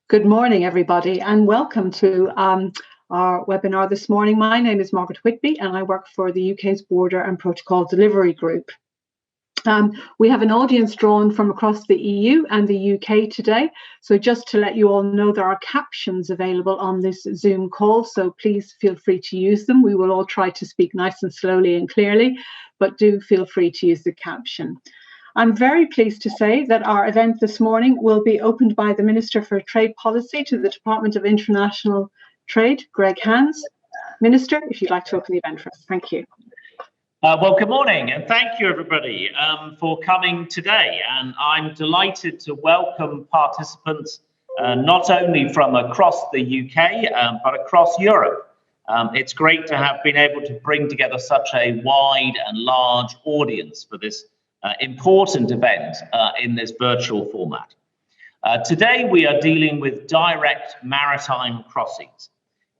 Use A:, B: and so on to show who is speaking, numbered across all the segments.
A: Good morning, everybody, and welcome to our webinar this morning. My name is Margaret Whitby, and I work for the UK's Border and Protocol Delivery Group. We have an audience drawn from across the EU and the UK today. So just to let you all know, there are captions available on this Zoom call, so please feel free to use them. We will all try to speak nice and slowly and clearly, but do feel free to use the caption. I'm very pleased to say that our event this morning will be opened by the Minister for Trade Policy to the Department of International Trade, Greg Hands. Minister, if you'd like to open the event for us. Thank you.
B: Well, good morning, and thank you, everybody, for coming today. And I'm delighted to welcome participants not only from across the UK, but across Europe. It's great to have been able to bring together such a wide and large audience for this important event in this virtual format. Today we are dealing with direct maritime crossings.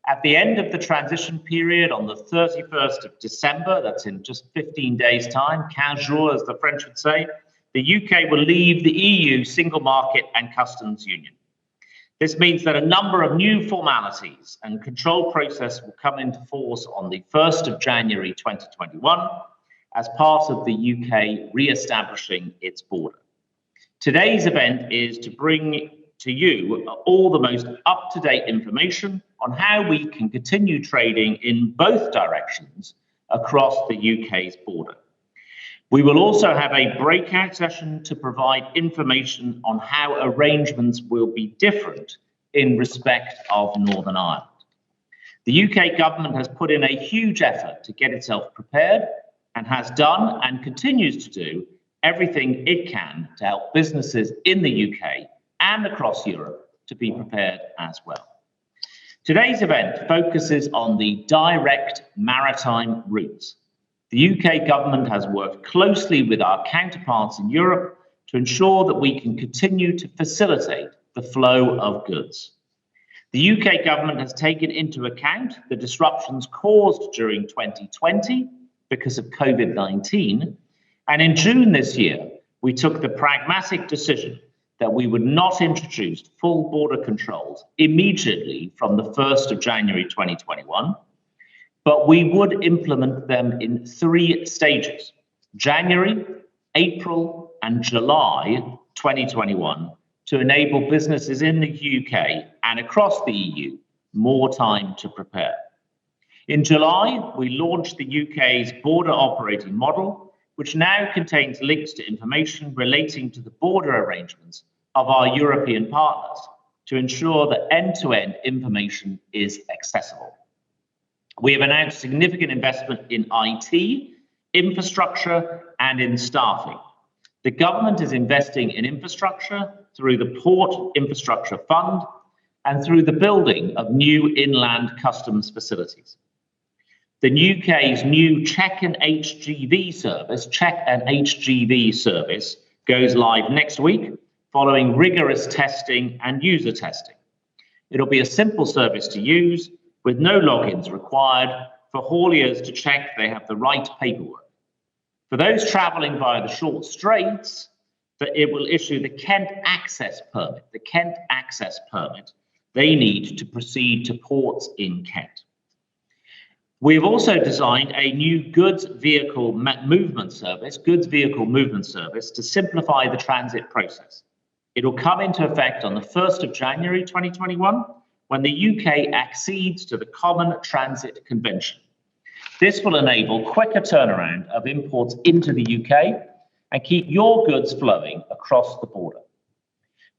B: At the end of the transition period on the 31st of December, that's in just 15 days time, 15 jours as the French would say, the UK will leave the EU single market and customs union. This means that a number of new formalities and control process will come into force on the 1st of January 2021, as part of the UK re-establishing its border. Today's event is to bring to you all the most up-to-date information on how we can continue trading in both directions across the UK's border. We will also have a breakout session to provide information on how arrangements will be different in respect of Northern Ireland. The UK government has put in a huge effort to get itself prepared and has done and continues to do everything it can to help businesses in the UK and across Europe to be prepared as well. Today's event focuses on the direct maritime routes. The UK government has worked closely with our counterparts in Europe to ensure that we can continue to facilitate the flow of goods. The UK government has taken into account the disruptions caused during 2020 because of COVID-19. And in June this year, we took the pragmatic decision that we would not introduce full border controls immediately from the 1st of January 2021, but we would implement them in 3 stages: January, April, and July 2021, to enable businesses in the UK and across the EU more time to prepare. In July, we launched the UK's border operating model, which now contains links to information relating to the border arrangements of our European partners to ensure that end-to-end information is accessible. We have announced significant investment in IT, infrastructure, and in staffing. The government is investing in infrastructure through the Port Infrastructure Fund and through the building of new inland customs facilities. The UK's new Check and HGV service goes live next week, following rigorous testing and user testing. It'll be a simple service to use with no logins required for hauliers to check they have the right paperwork. For those travelling via the short straits, that it will issue the Kent access permit, they need to proceed to ports in Kent. We have also designed a new goods vehicle movement service to simplify the transit process. It will come into effect on the 1st of January 2021 when the UK accedes to the Common Transit Convention. This will enable quicker turnaround of imports into the UK and keep your goods flowing across the border.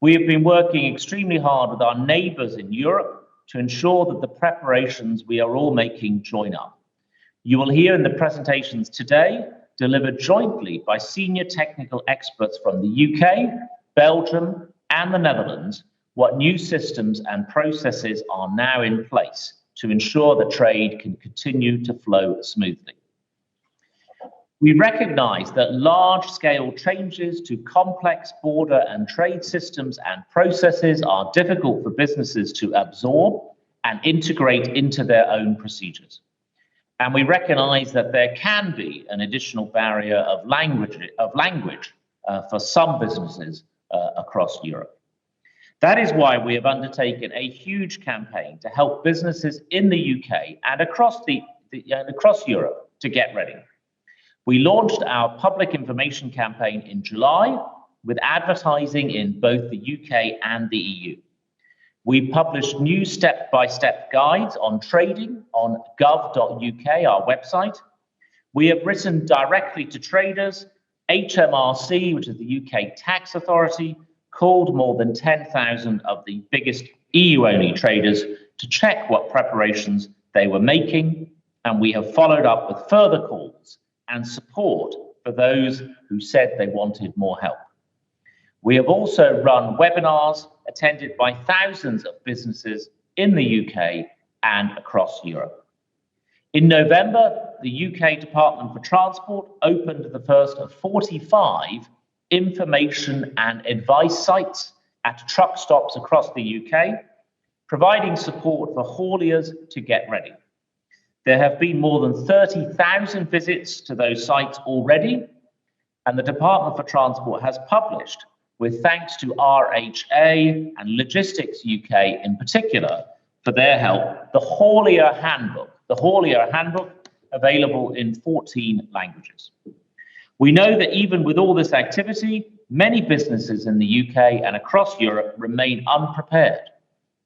B: We have been working extremely hard with our neighbours in Europe to ensure that the preparations we are all making join up. You will hear in the presentations today, delivered jointly by senior technical experts from the UK, Belgium, and the Netherlands, what new systems and processes are now in place to ensure that trade can continue to flow smoothly. We recognise that large-scale changes to complex border and trade systems and processes are difficult for businesses to absorb and integrate into their own procedures. And we recognise that there can be an additional barrier of language for some businesses across Europe. That is why we have undertaken a huge campaign to help businesses in the UK and across Europe to get ready. We launched our public information campaign in July with advertising in both the UK and the EU. We published new step-by-step guides on trading on gov.uk, our website. We have written directly to traders. HMRC, which is the UK tax authority, called more than 10,000 of the biggest EU-only traders to check what preparations they were making, and we have followed up with further calls and support for those who said they wanted more help. We have also run webinars attended by thousands of businesses in the UK and across Europe. In November, the UK Department for Transport opened the first of 45 information and advice sites at truck stops across the UK, providing support for hauliers to get ready. There have been more than 30,000 visits to those sites already, and the Department for Transport has published, with thanks to RHA and Logistics UK in particular for their help, the Haulier Handbook, available in 14 languages. We know that even with all this activity, many businesses in the UK and across Europe remain unprepared,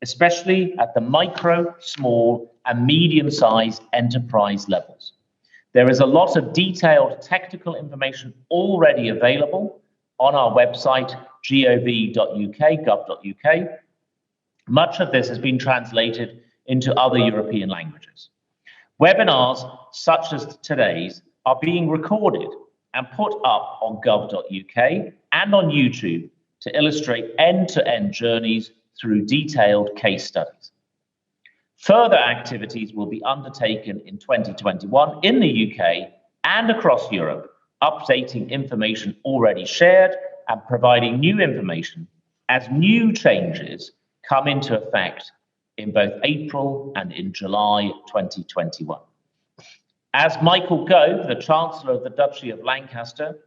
B: especially at the micro, small, and medium-sized enterprise levels. There is a lot of detailed technical information already available on our website, gov.uk. Much of this has been translated into other European languages. Webinars such as today's are being recorded and put up on gov.uk and on YouTube to illustrate end-to-end journeys through detailed case studies. Further activities will be undertaken in 2021 in the UK and across Europe, updating information already shared and providing new information as new changes come into effect in both April and in July 2021. As Michael Gove, the Chancellor of the Duchy of Lancaster,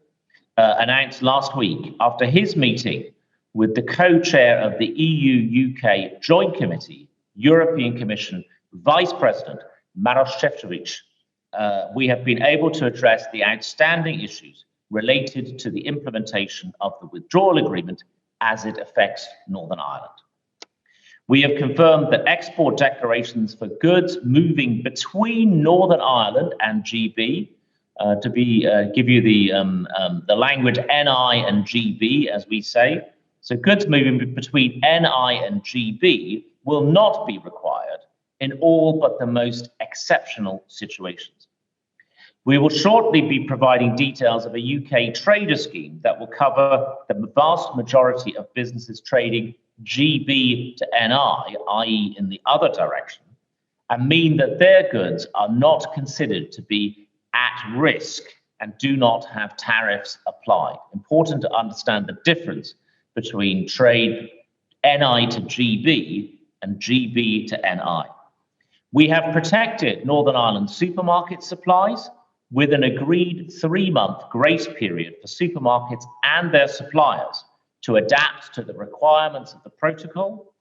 B: announced last week after his meeting with the co-chair of the EU-UK Joint Committee, European Commission Vice President Maroš Šefčovič, we have been able to address the outstanding issues related to the implementation of the withdrawal agreement as it affects Northern Ireland. We have confirmed that export declarations for goods moving between Northern Ireland and GB, give you the language NI and GB, as we say. So goods moving between NI and GB will not be required in all but the most exceptional situations. We will shortly be providing details of a UK trader scheme that will cover the vast majority of businesses trading GB to NI, i.e. in the other direction, and mean that their goods are not considered to be at risk and do not have tariffs applied. Important to understand the difference between trade NI to GB and GB to NI. We have protected Northern Ireland supermarket supplies with an agreed 3-month grace period for supermarkets and their suppliers to adapt to the requirements of the protocol,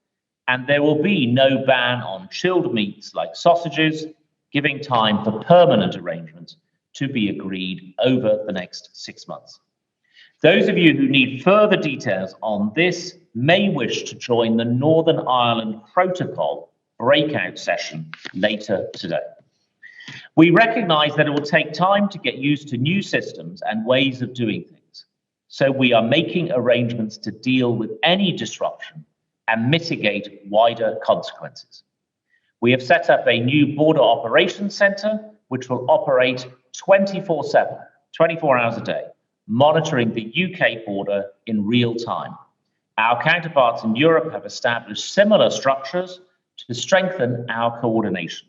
B: and there will be no ban on chilled meats like sausages, giving time for permanent arrangements to be agreed over the next 6 months. Those of you who need further details on this may wish to join the Northern Ireland Protocol breakout session later today. We recognise that it will take time to get used to new systems and ways of doing things, so we are making arrangements to deal with any disruption and mitigate wider consequences. We have set up a new border operations centre which will operate 24/7, 24 hours a day, monitoring the UK border in real time. Our counterparts in Europe have established similar structures to strengthen our coordination.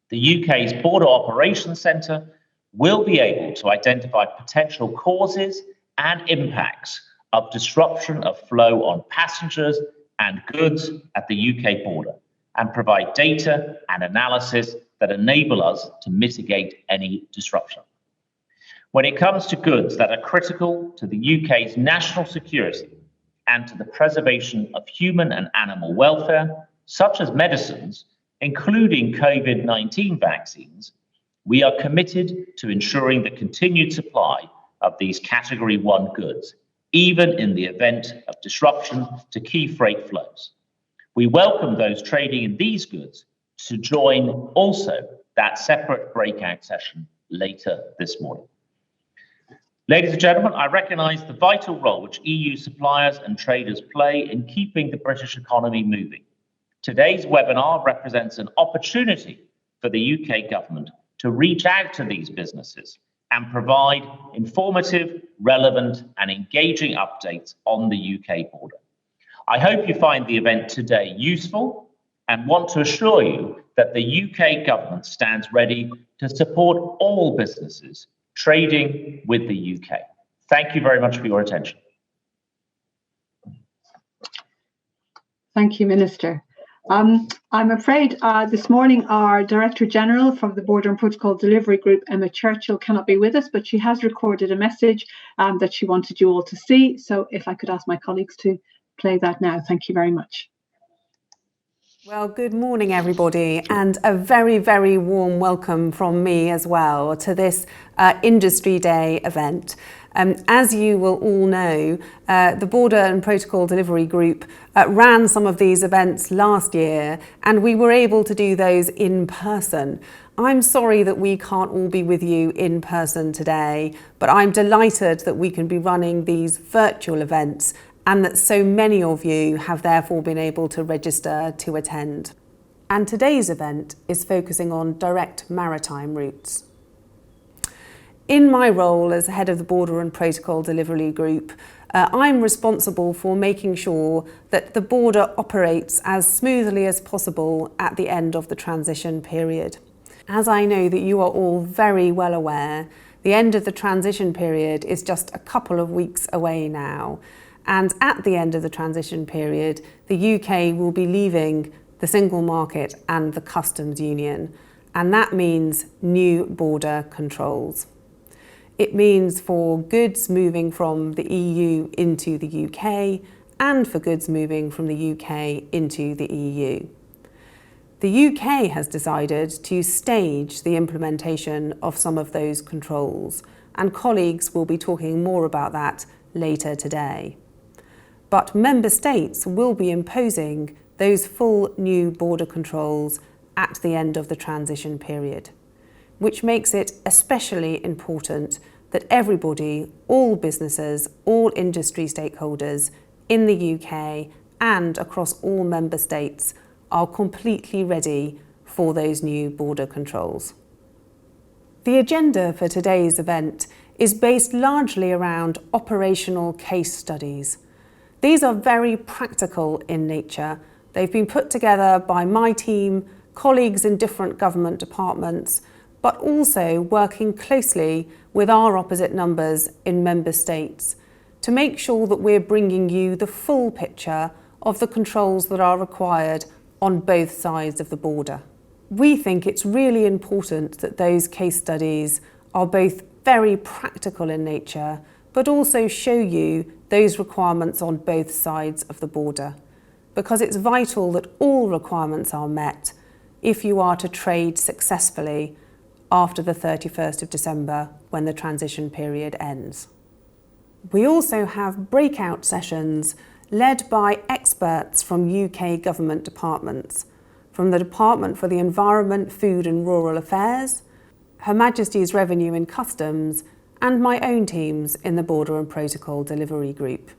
B: The UK's Border Operations Centre will be able to identify potential causes and impacts of disruption of flow on passengers and goods at the UK border and provide data and analysis that enable us to mitigate any disruption. When it comes to goods that are critical to the UK's national security and to the preservation of human and animal welfare, such as medicines, including COVID-19 vaccines, we are committed to ensuring the continued supply of these Category 1 goods, even in the event of disruption to key freight flows. We welcome those trading in these goods to join also that separate breakout session later this morning. Ladies and gentlemen, I recognise the vital role which EU suppliers and traders play in keeping the British economy moving. Today's webinar represents an opportunity for the UK government to reach out to these businesses and provide informative, relevant and engaging updates on the UK border. I hope you find the event today useful and want to assure you that the UK government stands ready to support all businesses trading with the UK. Thank you very much for your attention.
A: Thank you, Minister. I'm afraid this morning our Director General from the Border and Protocol Delivery Group, Emma Churchill, cannot be with us, but she has recorded a message that she wanted you all to see. So if I could ask my colleagues to play that now. Thank you very much.
C: Well, good morning, everybody, and a very, very warm welcome from me as well to this Industry Day event. As you will all know, the Border and Protocol Delivery Group ran some of these events last year, and we were able to do those in person. I'm sorry that we can't all be with you in person today, but I'm delighted that we can be running these virtual events and that so many of you have therefore been able to register to attend. And today's event is focusing on direct maritime routes. In my role as head of the Border and Protocol Delivery Group, I'm responsible for making sure that the border operates as smoothly as possible at the end of the transition period. As I know that you are all very well aware, the end of the transition period is just a couple of weeks away now. And at the end of the transition period, the UK will be leaving the single market and the customs union. And that means new border controls. It means for goods moving from the EU into the UK and for goods moving from the UK into the EU. The UK has decided to stage the implementation of some of those controls, and colleagues will be talking more about that later today. But member states will be imposing those full new border controls at the end of the transition period, which makes it especially important that everybody, all businesses, all industry stakeholders in the UK and across all member states are completely ready for those new border controls. The agenda for today's event is based largely around operational case studies. These are very practical in nature. They've been put together by my team, colleagues in different government departments, but also working closely with our opposite numbers in member states to make sure that we're bringing you the full picture of the controls that are required on both sides of the border. We think it's really important that those case studies are both very practical in nature, but also show you those requirements on both sides of the border, because it's vital that all requirements are met if you are to trade successfully after the 31st of December when the transition period ends. We also have breakout sessions led by experts from UK government departments, from the Department for the Environment, Food and Rural Affairs, Her Majesty's Revenue and Customs, and my own teams in the Border and Protocol Delivery Group.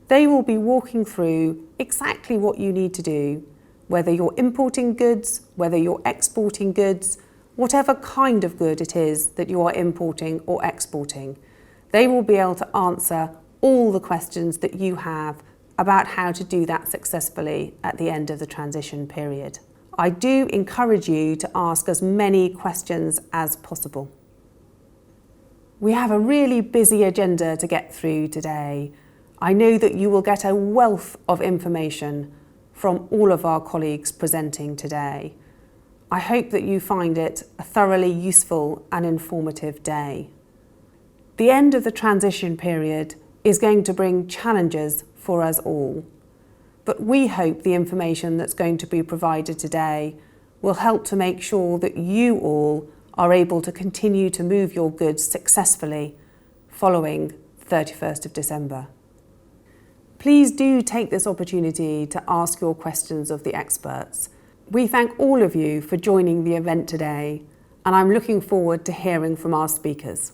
C: They will be walking through exactly what you need to do, whether you're importing goods, whether you're exporting goods, whatever kind of good it is that you are importing or exporting. They will be able to answer all the questions that you have about how to do that successfully at the end of the transition period. I do encourage you to ask as many questions as possible. We have a really busy agenda to get through today. I know that you will get a wealth of information from all of our colleagues presenting today. I hope that you find it a thoroughly useful and informative day. The end of the transition period is going to bring challenges for us all. But we hope the information that's going to be provided today will help to make sure that you all are able to continue to move your goods successfully following 31st of December. Please do take this opportunity to ask your questions of the experts. We thank all of you for joining the event today, and I'm looking forward to hearing from our speakers.